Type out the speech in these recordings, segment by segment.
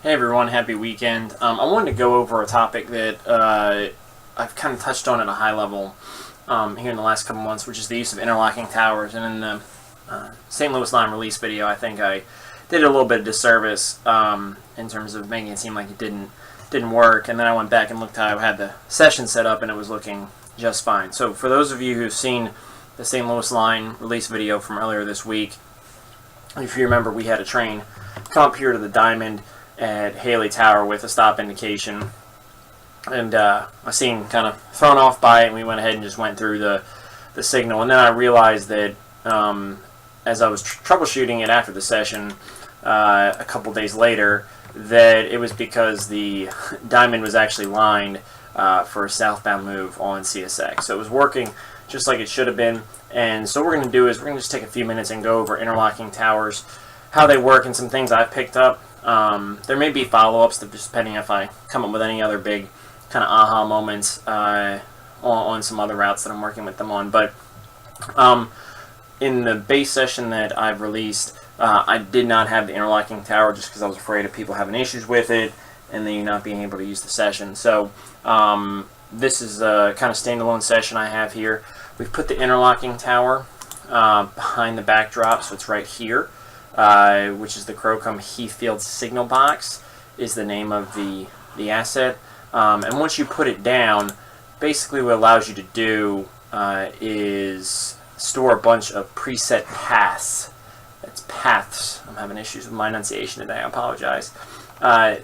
Hey everyone, happy weekend. I wanted to go over a topic that I've kind of touched on at a high level here in the last couple months, which is the use of interlocking towers. And in the St. Louis line release video, I think I did a little bit of disservice in terms of making it seem like it didn't work. And then I went back and looked how I had the session set up, and it was looking just fine. So for those of you who've seen the St. Louis line release video from earlier this week, if you remember, we had a train come up here to the diamond at Haley Tower with a stop indication, and I seen kind of thrown off by it, and we went ahead and just went through the signal. And then I realized that as I was troubleshooting it after the session a couple days later, that it was because the diamond was actually lined for a southbound move on CSX. So it was working just like it should have been. And so what we're going to do is we're going to just take a few minutes and go over interlocking towers, how they work, and some things I've picked up. There may be follow-ups, just depending if I come up with any other big kind of aha moments on some other routes that I'm working with them on. But in the base session that I've released, I did not have the interlocking tower just because I was afraid of people having issues with it and then you not being able to use the session. So this is a kind of standalone session I have here. We've put the interlocking tower behind the backdrop, so it's right here. Which is the Crocombe Heathfield signal box is the name of the asset. And once you put it down, basically what it allows you to do is store a bunch of preset paths. That's paths. I'm having issues with my enunciation today. I apologize.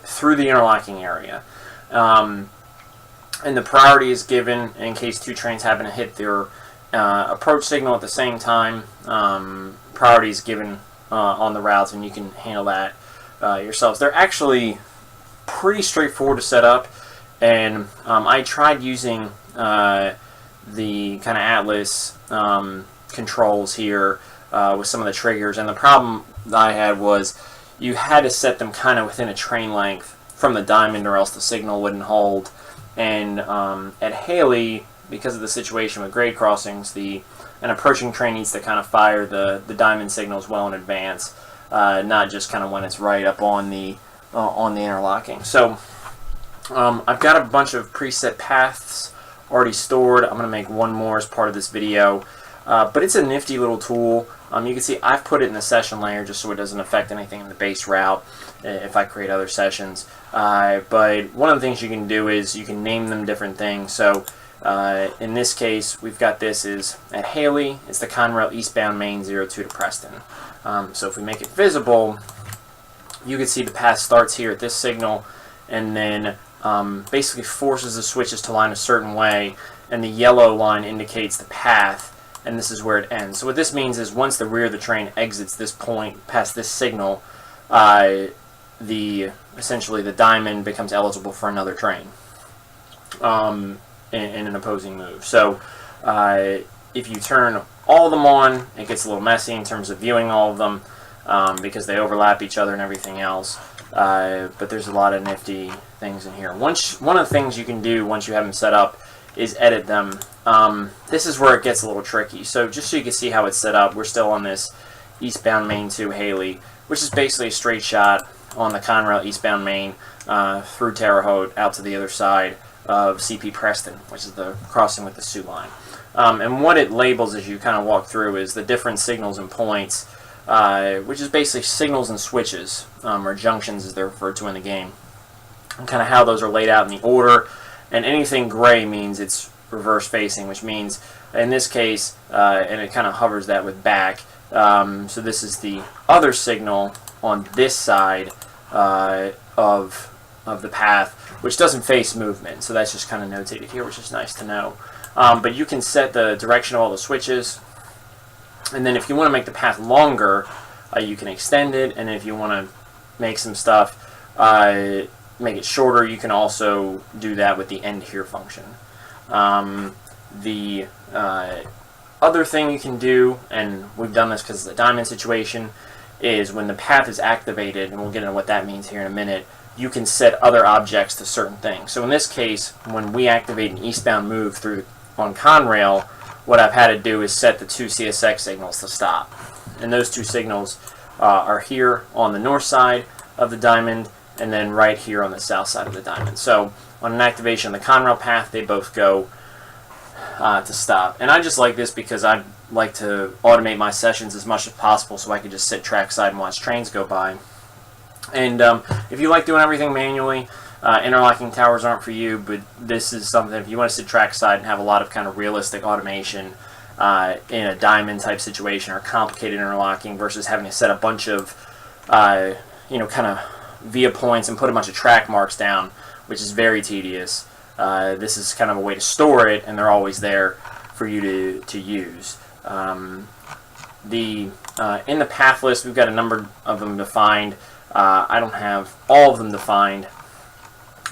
Through the interlocking area. And the priority is given in case two trains happen to hit their approach signal at the same time. Priority is given on the routes, and you can handle that yourselves. They're actually pretty straightforward to set up, and I tried using the kind of Atlas controls here with some of the triggers, and the problem that I had was you had to set them kind of within a train length from the diamond or else the signal wouldn't hold. And at Haley, because of the situation with grade crossings, an approaching train needs to kind of fire the diamond signals well in advance, not just kind of when it's right up on the interlocking. So I've got a bunch of preset paths already stored. I'm going to make one more as part of this video, but it's a nifty little tool. You can see I've put it in the session layer just so it doesn't affect anything in the base route if I create other sessions. But one of the things you can do is you can name them different things. So in this case, we've got this is at Haley. It's the Conrail eastbound main 02 to Preston. So if we make it visible, you can see the path starts here at this signal and then basically forces the switches to line a certain way, and the yellow line indicates the path, and this is where it ends. So what this means is once the rear of the train exits this point past this signal, essentially the diamond becomes eligible for another train. In an opposing move. So if you turn all of them on, it gets a little messy in terms of viewing all of them because they overlap each other and everything else. But there's a lot of nifty things in here. One of the things you can do once you have them set up is edit them. This is where it gets a little tricky. So just so you can see how it's set up, we're still on this eastbound main 2 Haley, which is basically a straight shot on the Conrail eastbound main through Terre Haute out to the other side of CP Preston, which is the crossing with the Sioux line. And what it labels as you kind of walk through is the different signals and points, which is basically signals and switches, or junctions as they're referred to in the game, and kind of how those are laid out in the order. And anything gray means it's reverse facing, which means in this case, and it kind of hovers that with back, so this is the other signal on this side of the path, which doesn't face movement, so that's just kind of notated here, which is nice to know. But you can set the direction of all the switches, and then if you want to make the path longer, you can extend it, and if you want to make some stuff, make it shorter, you can also do that with the end here function. The other thing you can do, and we've done this because of the diamond situation, is when the path is activated, and we'll get into what that means here in a minute, you can set other objects to certain things. So in this case, when we activate an eastbound move on Conrail, what I've had to do is set the 2 CSX signals to stop. And those 2 signals are here on the north side of the diamond, and then right here on the south side of the diamond. So on an activation of the Conrail path, they both go to stop. And I just like this because I like to automate my sessions as much as possible, so I can just sit trackside and watch trains go by. And if you like doing everything manually, interlocking towers aren't for you, but this is something, if you want to sit trackside and have a lot of kind of realistic automation in a diamond type situation or complicated interlocking versus having to set a bunch of kind of via points and put a bunch of track marks down, which is very tedious. This is kind of a way to store it, and they're always there for you to use. In the path list, we've got a number of them defined. I don't have all of them defined,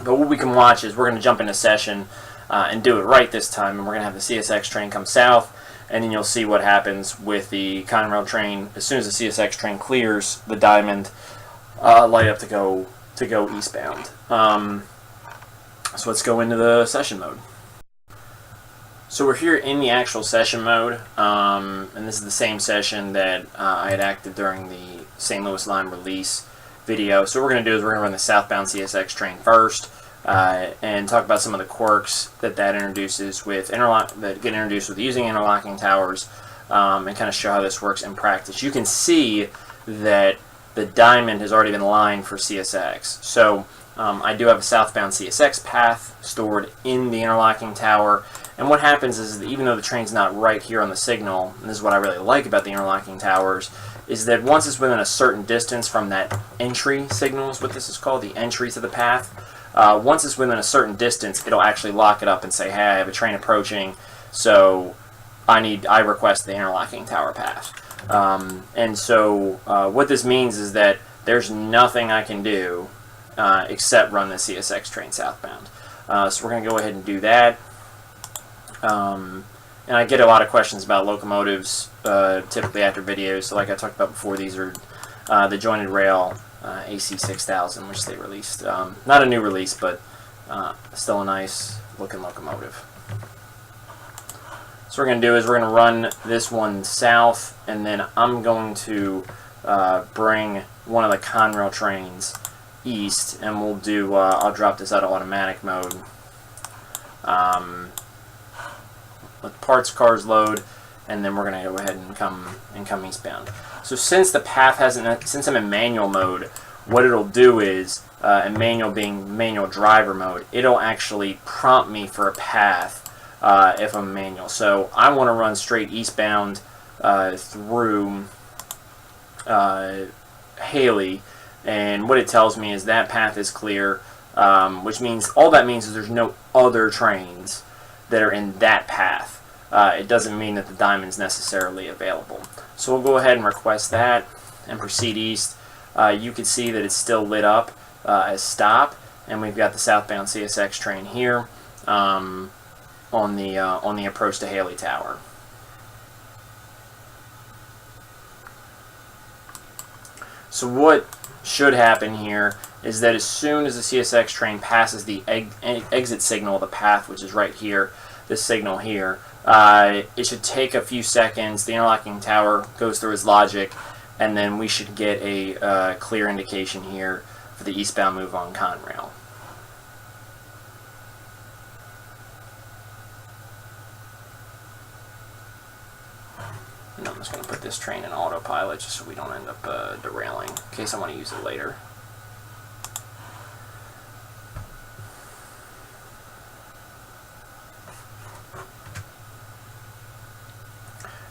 but what we can watch is we're going to jump into session and do it right this time, and we're going to have the CSX train come south, and then you'll see what happens with the Conrail train. As soon as the CSX train clears the diamond, light up to go eastbound. So let's go into the session mode. So we're here in the actual session mode, and this is the same session that I had acted during the St. Louis line release video. So what we're going to do is we're going to run the southbound CSX train first, and talk about some of the quirks that introduces with that get introduced with using interlocking towers, and kind of show how this works in practice. You can see that the diamond has already been lined for CSX. So I do have a southbound CSX path stored in the interlocking tower, and what happens is that even though the train's not right here on the signal, and this is what I really like about the interlocking towers, is that once it's within a certain distance from that entry signal, is what this is called, the entry to the path, once it's within a certain distance, it'll actually lock it up and say, hey, I have a train approaching, so I request the interlocking tower path. And so what this means is that there's nothing I can do except run the CSX train southbound. So we're going to go ahead and do that. And I get a lot of questions about locomotives typically after videos. So like I talked about before, these are the jointed rail AC 6000, which they released. Not a new release, but still a nice looking locomotive. So what we're going to do is we're going to run this one south, and then I'm going to bring one of the Conrail trains east, and we'll do, I'll drop this out of automatic mode. Let the parts cars load, and then we're going to go ahead and come eastbound. So since the path since I'm in manual mode, what it'll do is, and manual being manual driver mode, it'll actually prompt me for a path if I'm manual. So I want to run straight eastbound through Haley, and what it tells me is that path is clear, which means, all that means is there's no other trains that are in that path. It doesn't mean that the diamond's necessarily available. So we'll go ahead and request that and proceed east. You can see that it's still lit up as stop, and we've got the southbound CSX train here on the approach to Haley Tower. So what should happen here is that as soon as the CSX train passes the exit signal of the path, which is right here, this signal here, it should take a few seconds. The interlocking tower goes through its logic, and then we should get a clear indication here for the eastbound move on Conrail. And I'm just going to put this train in autopilot just so we don't end up derailing, in case I want to use it later.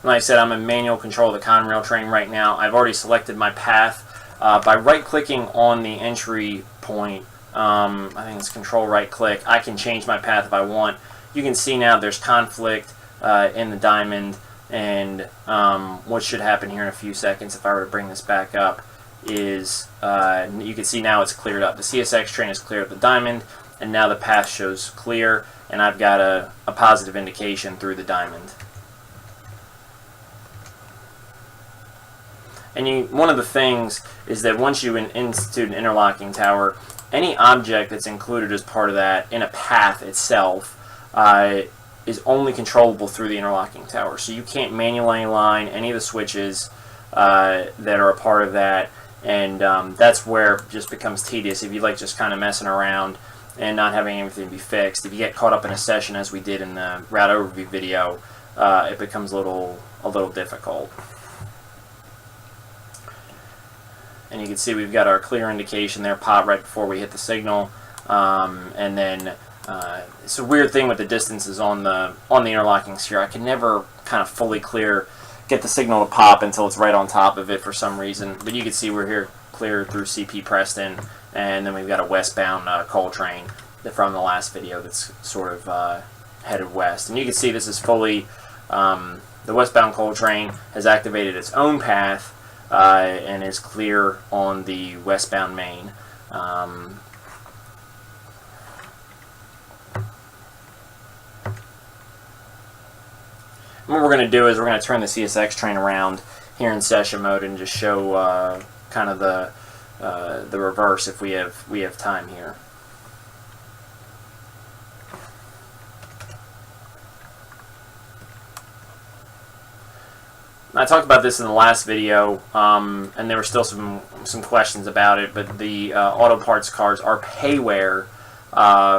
Like I said, I'm in manual control of the Conrail train right now. I've already selected my path. By right-clicking on the entry point, I think it's control right-click, I can change my path if I want. You can see now there's conflict in the diamond, and what should happen here in a few seconds, if I were to bring this back up, is you can see now it's cleared up. The CSX train has cleared up the diamond, and now the path shows clear, and I've got a positive indication through the diamond. And one of the things is that once you institute an interlocking tower, any object that's included as part of that in a path itself is only controllable through the interlocking tower. So you can't manually align any of the switches that are a part of that. and that's where it just becomes tedious if you like just kind of messing around and not having everything be fixed. If you get caught up in a session, as we did in the route overview video, it becomes a little difficult. And you can see we've got our clear indication there pop right before we hit the signal, and then it's a weird thing with the distances on the interlocking sphere. I can never kind of fully get the signal to pop until it's right on top of it for some reason. But you can see we're here clear through CP Preston, and then we've got a westbound coal train from the last video that's sort of headed west. And you can see this is fully, the westbound coal train has activated its own path and is clear on the westbound main. What we're going to do is we're going to turn the CSX train around here in session mode and just show kind of the reverse if we have time here. I talked about this in the last video, and there were still some questions about it, but the auto parts cards are payware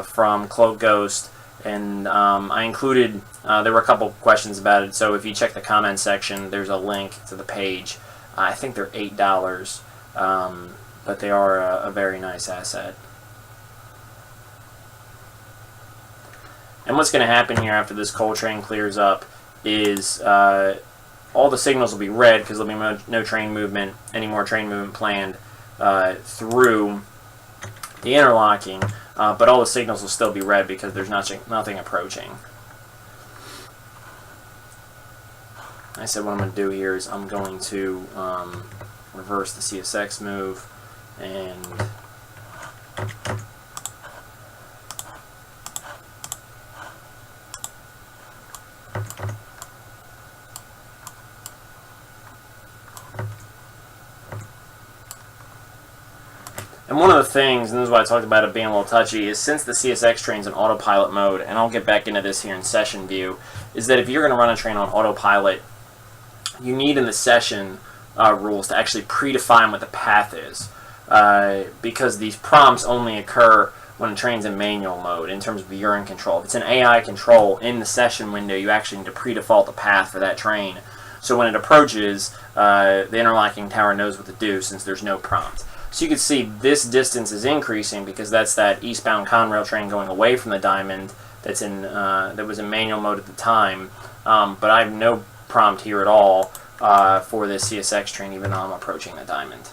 from Cloak Ghost, and I included, there were a couple questions about it, so if you check the comment section, there's a link to the page. I think they're $8, but they are a very nice asset. And what's going to happen here after this coal train clears up is all the signals will be red because there'll be no train movement, any more train movement planned through the interlocking, but all the signals will still be red because there's nothing approaching. I said what I'm going to do here is I'm going to reverse the CSX move and one of the things, and this is why I talked about it being a little touchy, is since the CSX train's in autopilot mode, and I'll get back into this here in session view, is that if you're going to run a train on autopilot, you need in the session rules to actually predefine what the path is, because these prompts only occur when a train's in manual mode in terms of urine control. If it's an AI control in the session window, you actually need to pre-default the path for that train. So when it approaches, the interlocking tower knows what to do since there's no prompt. So you can see this distance is increasing because that's that eastbound Conrail train going away from the diamond that's in that was in manual mode at the time. But I have no prompt here at all for this CSX train, even though I'm approaching the diamond.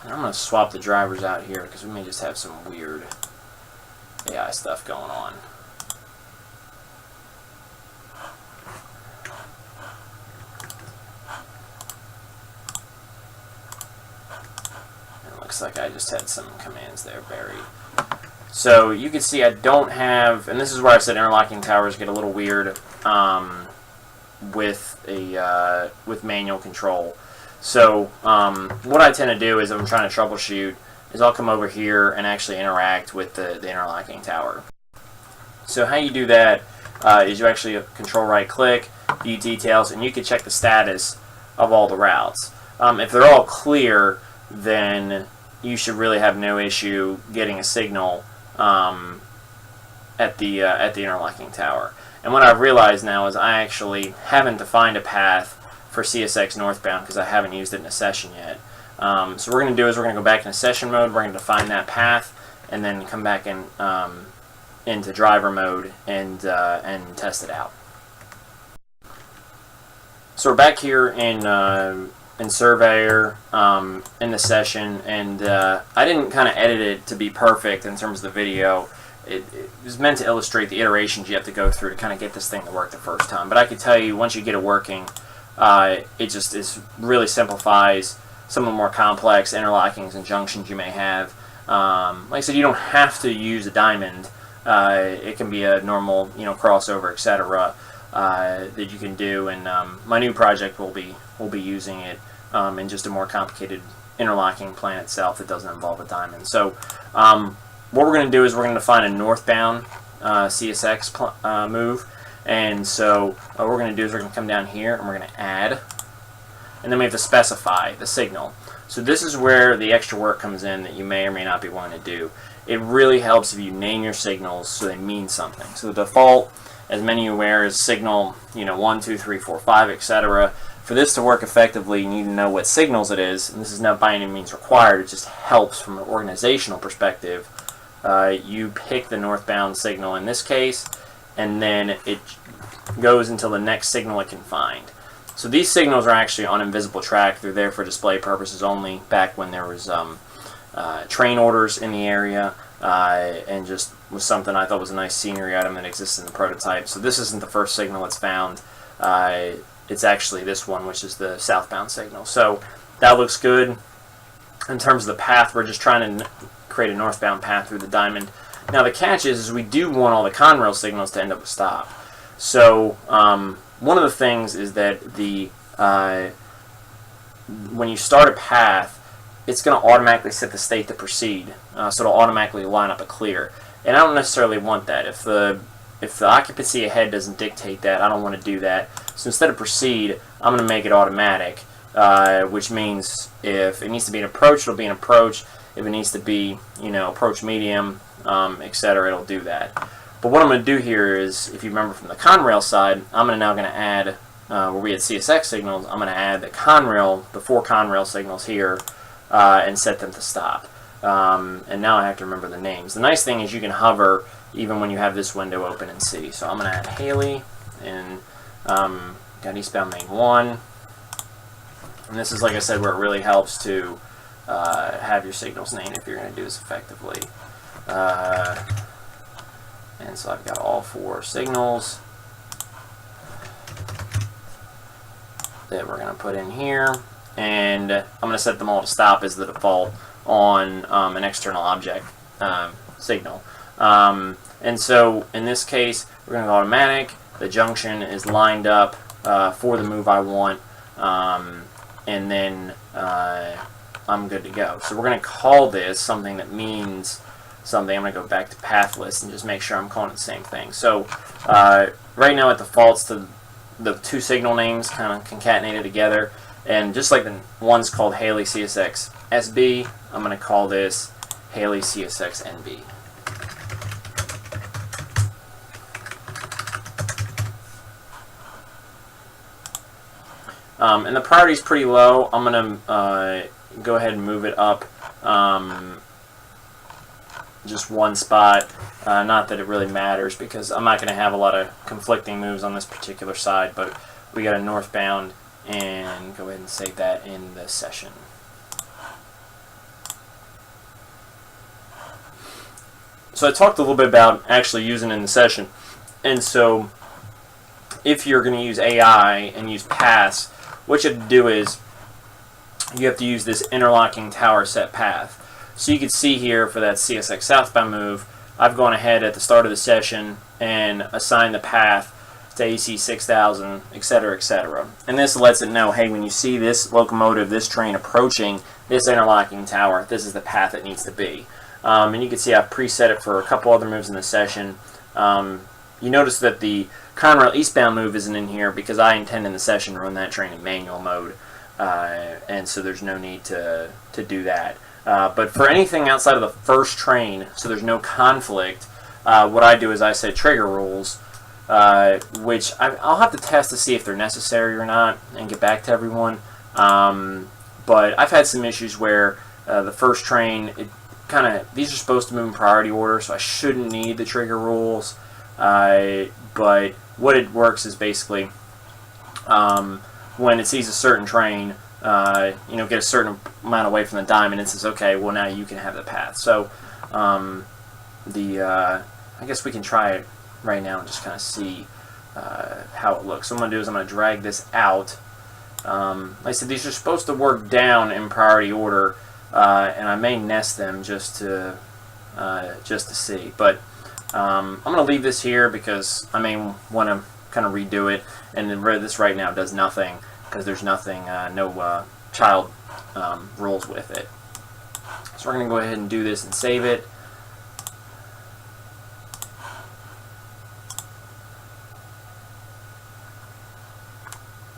I'm going to swap the drivers out here because we may just have some weird AI stuff going on. It looks like I just had some commands there buried. So you can see I don't have, and this is where I said interlocking towers get a little weird with manual control. So what I tend to do is if I'm trying to troubleshoot is I'll come over here and actually interact with the interlocking tower. So how you do that is you actually control right click, view details, and you can check the status of all the routes. If they're all clear, then you should really have no issue getting a signal at the interlocking tower. And what I've realized now is I actually haven't defined a path for CSX northbound because I haven't used it in a session yet. So what we're going to do is we're going to go back into session mode, we're going to define that path, and then come back in, into driver mode and test it out. So we're back here in Surveyor in the session, and I didn't kind of edit it to be perfect in terms of the video. It was meant to illustrate the iterations you have to go through to kind of get this thing to work the first time. But I can tell you, once you get it working, it really simplifies some of the more complex interlockings and junctions you may have. Like I said, you don't have to use a diamond. It can be a normal, crossover, etc. that you can do, and my new project will be using it in just a more complicated interlocking plan itself that doesn't involve a diamond. So what we're going to do is we're going to define a northbound CSX move, and so what we're going to do is we're going to come down here and we're going to add, and then we have to specify the signal. So this is where the extra work comes in that you may or may not be willing to do. It really helps if you name your signals so they mean something. So the default, as many of you aware, is signal 1, 2, 3, 4, 5, etc. For this to work effectively, you need to know what signals it is, and this is not by any means required. It just helps from an organizational perspective. You pick the northbound signal in this case, and then it goes until the next signal it can find. So these signals are actually on invisible track. They're there for display purposes only. Back when there was train orders in the area, and just was something I thought was a nice scenery item that exists in the prototype. So this isn't the first signal it's found. It's actually this one, which is the southbound signal. So that looks good. In terms of the path, we're just trying to create a northbound path through the diamond. Now the catch is we do want all the Conrail signals to end up a stop. So one of the things is that when you start a path, it's going to automatically set the state to proceed, so it'll automatically line up a clear. And I don't necessarily want that. If the occupancy ahead doesn't dictate that, I don't want to do that. So instead of proceed, I'm going to make it automatic, which means if it needs to be an approach, it'll be an approach. If it needs to be, approach medium, etc., it'll do that. But what I'm going to do here is, if you remember from the Conrail side, I'm now going to add, where we had CSX signals, I'm going to add the the 4 Conrail signals here, and set them to stop. And now I have to remember the names. The nice thing is you can hover even when you have this window open and see. So I'm going to add Haley, and got eastbound main 1. And this is, like I said, where it really helps to have your signals named if you're going to do this effectively. And so I've got all 4 signals that we're going to put in here. And I'm going to set them all to stop as the default on an external object signal. And so in this case, we're going to go automatic. The junction is lined up for the move I want, and then I'm good to go. So we're going to call this something that means something. I'm going to go back to path list and just make sure I'm calling it the same thing. So right now it defaults to the 2 signal names kind of concatenated together. And just like the one's called Haley CSX SB, I'm going to call this Haley CSX NB. And the priority is pretty low. I'm going to go ahead and move it up just 1 spot. Not that it really matters because I'm not going to have a lot of conflicting moves on this particular side, but we got a northbound, and go ahead and save that in the session. So I talked a little bit about actually using it in the session, and so if you're going to use AI and use paths, what you have to do is you have to use this interlocking tower set path. So you can see here for that CSX southbound move, I've gone ahead at the start of the session and assigned the path to AC 6000, etc., etc. And this lets it know, hey, when you see this locomotive, this train approaching this interlocking tower, this is the path it needs to be. And you can see I've preset it for a couple other moves in the session. You notice that the Conrail eastbound move isn't in here because I intend in the session to run that train in manual mode, and so there's no need to do that. But for anything outside of the first train, so there's no conflict, what I do is I set trigger rules, which I'll have to test to see if they're necessary or not and get back to everyone. But I've had some issues where the first train, these are supposed to move in priority order, so I shouldn't need the trigger rules. But what it works is basically when it sees a certain train, get a certain amount away from the diamond, it says, okay, well now you can have the path. So I guess we can try it right now and just kind of see how it looks. So what I'm going to do is I'm going to drag this out. Like I said, these are supposed to work down in priority order, and I may nest them just to see. But I'm going to leave this here because I may want to kind of redo it. And then this right now does nothing because there's nothing, no child rules with it. So we're going to go ahead and do this and save it.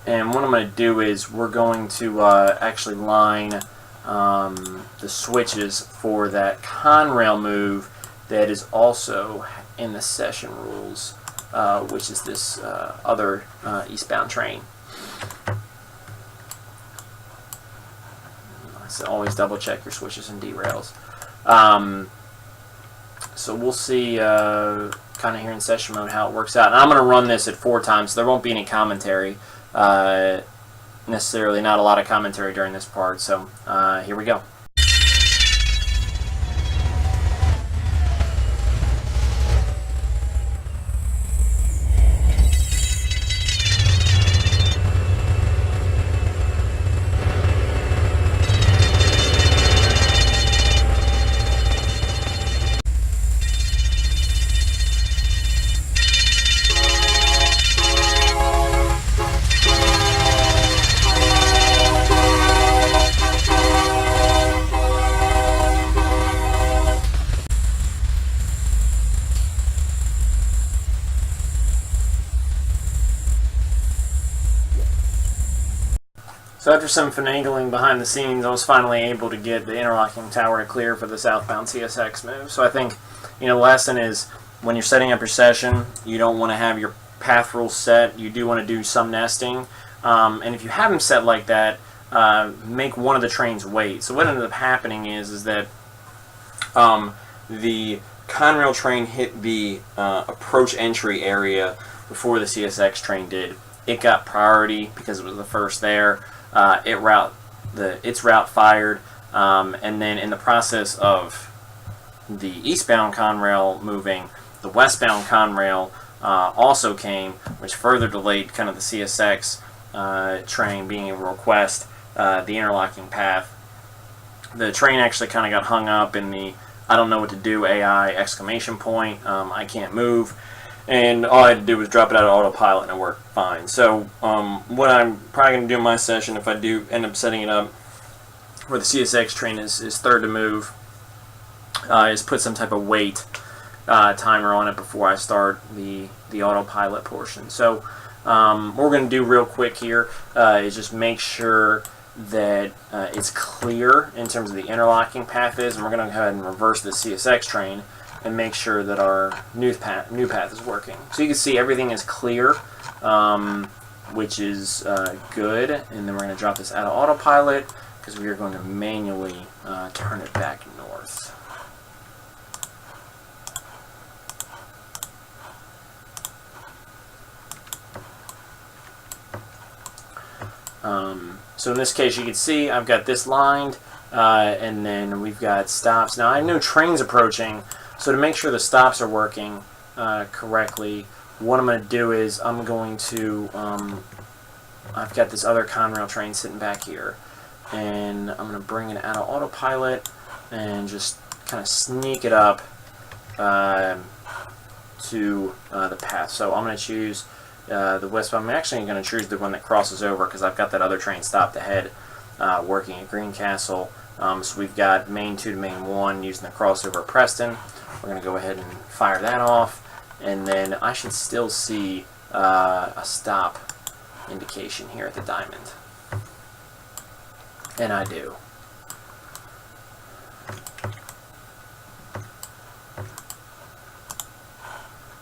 And what I'm going to do is we're going to actually line the switches for that Conrail move that is also in the session rules, which is this other eastbound train. So always double check your switches and derails. So we'll see kind of here in session mode how it works out. And I'm going to run this at 4 times, so there won't be any commentary. Necessarily not a lot of commentary during this part, so here we go. So after some finagling behind the scenes, I was finally able to get the interlocking tower to clear for the southbound CSX move. So I think, the lesson is when you're setting up your session, you don't want to have your path rules set. You do want to do some nesting. And if you have them set like that, make one of the trains wait. So what ended up happening is that the Conrail train hit the approach entry area before the CSX train did. It got priority because it was the first there. Its route fired, and then in the process of the eastbound Conrail moving, the westbound Conrail also came, which further delayed kind of the CSX train being able to request the interlocking path. The train actually kind of got hung up in the "I don't know what to do" AI exclamation point. I can't move. And all I had to do was drop it out of autopilot and it worked fine. So what I'm probably going to do in my session, if I do end up setting it up where the CSX train is third to move, is put some type of wait timer on it before I start the autopilot portion. So what we're going to do real quick here is just make sure that it's clear in terms of the interlocking path is, and we're going to go ahead and reverse the CSX train and make sure that our new path is working. So you can see everything is clear, which is good. And then we're going to drop this out of autopilot because we are going to manually turn it back north. So in this case, you can see I've got this lined, and then we've got stops. Now I have no trains approaching. So to make sure the stops are working correctly, what I'm going to do is I'm going to, I've got this other Conrail train sitting back here, and I'm going to bring it out of autopilot and just kind of sneak it up to the path. So I'm going to choose the westbound. I'm actually going to choose the one that crosses over because I've got that other train stopped ahead working at Greencastle. So we've got main 2 to main 1 using the crossover at Preston. We're going to go ahead and fire that off, and then I should still see a stop indication here at the diamond. And I do.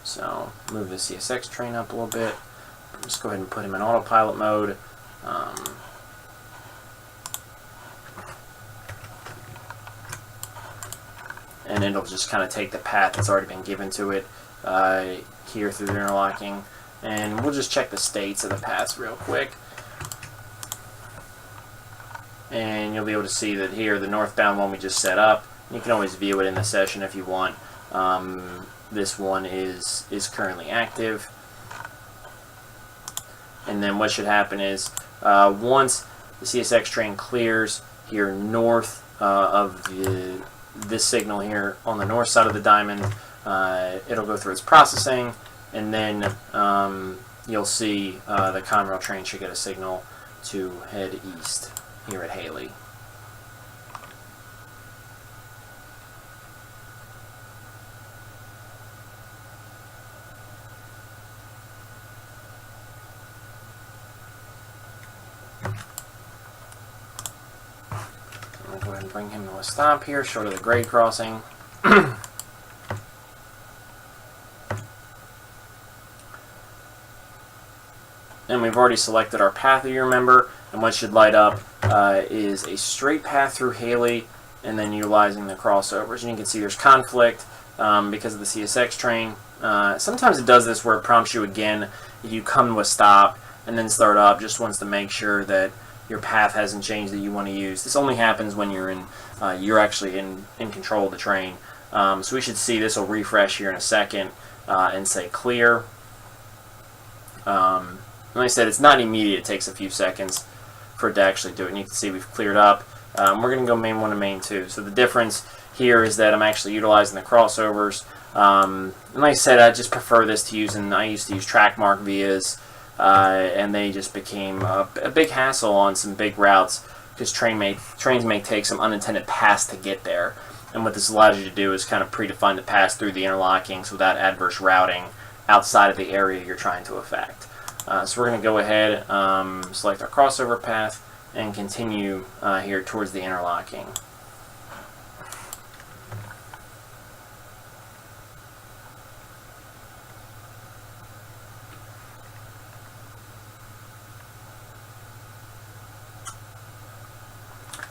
So move the CSX train up a little bit. Just go ahead and put him in autopilot mode. And it'll just kind of take the path that's already been given to it here through the interlocking. And we'll just check the states of the paths real quick. And you'll be able to see that here, the northbound one we just set up. You can always view it in the session if you want. This one is currently active. And then what should happen is once the CSX train clears here north of this signal here on the north side of the diamond, it'll go through its processing, and then you'll see the Conrail train should get a signal to head east here at Haley. I'm going to go ahead and bring him to a stop here, short of the grade crossing. And we've already selected our path, you remember, and what should light up is a straight path through Haley, and then utilizing the crossovers. And you can see there's conflict because of the CSX train. Sometimes it does this where it prompts you again if you come to a stop and then start up, just wants to make sure that your path hasn't changed that you want to use. This only happens when you're actually in control of the train. So we should see this will refresh here in a second and say clear. Like I said, it's not immediate. It takes a few seconds for it to actually do it. And you can see we've cleared up. We're going to go main 1 to main 2. So the difference here is that I'm actually utilizing the crossovers. And like I said, I just prefer this to using, I used to use track mark vias, and they just became a big hassle on some big routes because trains may take some unintended paths to get there. And what this allows you to do is kind of predefine the pass through the interlockings without adverse routing outside of the area you're trying to affect. So we're going to go ahead, select our crossover path, and continue here towards the interlocking.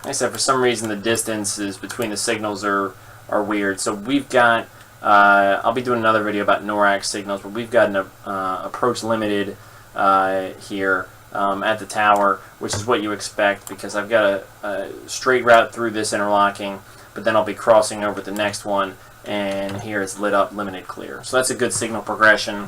Like I said, for some reason the distances between the signals are weird. So we've got, I'll be doing another video about NORAD signals, but we've got an approach limited here at the tower, which is what you expect because I've got a straight route through this interlocking, but then I'll be crossing over the next one, and here it's lit up limited clear. So that's a good signal progression,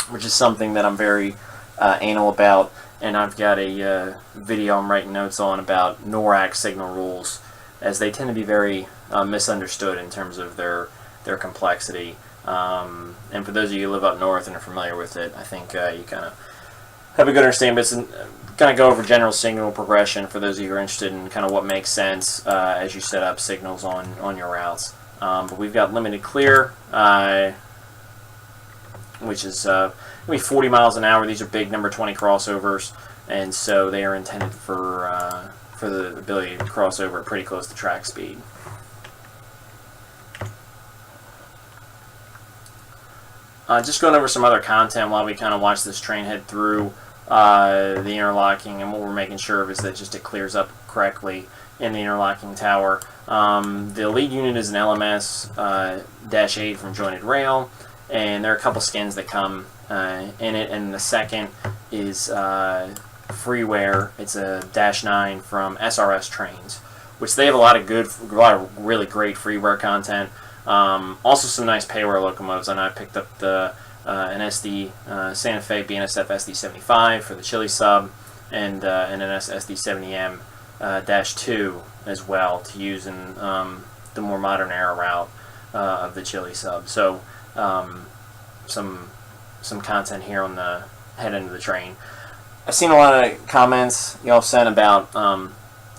which is something that I'm very anal about, and I've got a video I'm writing notes on about NORAD signal rules, as they tend to be very misunderstood in terms of their complexity. And for those of you who live up north and are familiar with it, I think you kind of have a good understanding. But it's going to go over general signal progression for those of you who are interested in kind of what makes sense as you set up signals on your routes. But we've got limited clear, which is maybe 40 miles an hour. These are big number 20 crossovers, and so they are intended for the ability to cross over pretty close to track speed. Just going over some other content while we kind of watch this train head through the interlocking, and what we're making sure of is that just it clears up correctly in the interlocking tower. The lead unit is an LMS-8 from Jointed Rail, and there are a couple skins that come in it, and the second is freeware. It's a -9 from SRS Trainz, which they have a lot of really great freeware content. Also some nice payware locomotives. I know I picked up the an SD Santa Fe BNSF SD75 for the Chili sub, and an SD70M -2 as well to use in the more modern era route of the Chili sub. So some content here on the head end of the train. I've seen a lot of comments y'all sent about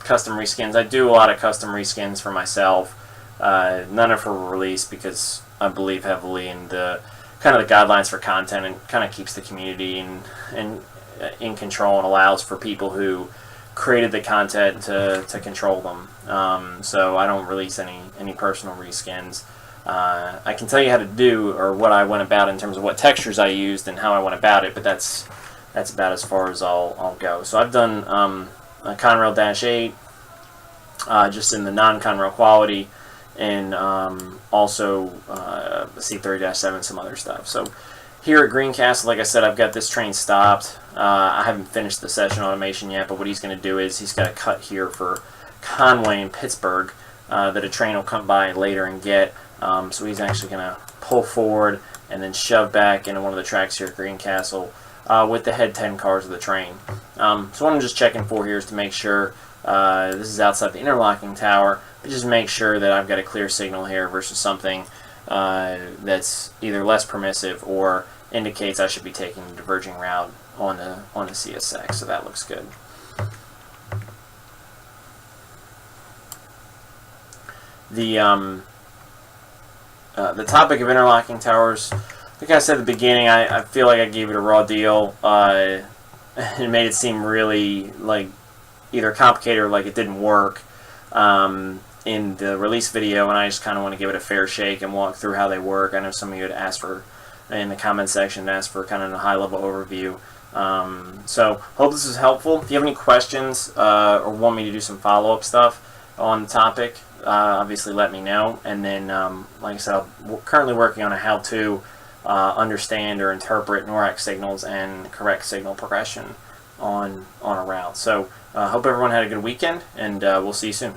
custom reskins. I do a lot of custom reskins for myself. None are for release because I believe heavily in the kind of the guidelines for content, and kind of keeps the community in control and allows for people who created the content to control them. So I don't release any personal reskins. I can tell you how to do, or what I went about in terms of what textures I used and how I went about it, but that's about as far as I'll go. So I've done a Conrail -8 just in the non-Conrail quality, and also C30-7, some other stuff. So here at Greencastle, like I said, I've got this train stopped. I haven't finished the session automation yet, but what he's going to do is he's got a cut here for Conway and Pittsburgh that a train will come by later and get. So he's actually going to pull forward and then shove back into one of the tracks here at Greencastle with the head 10 cars of the train. So what I'm just checking for here is to make sure this is outside the interlocking tower, but just make sure that I've got a clear signal here versus something that's either less permissive or indicates I should be taking the diverging route on the CSX, so that looks good. The topic of interlocking towers, like I said at the beginning, I feel like I gave it a raw deal. It made it seem really like either complicated or like it didn't work in the release video, and I just kind of want to give it a fair shake and walk through how they work. I know some of you had asked for, in the comment section, asked for kind of a high-level overview. So hope this is helpful. If you have any questions or want me to do some follow-up stuff on the topic, obviously let me know. And then, like I said, I'm currently working on a how-to understand or interpret NORAC signals and correct signal progression on a route. So hope everyone had a good weekend, and we'll see you soon.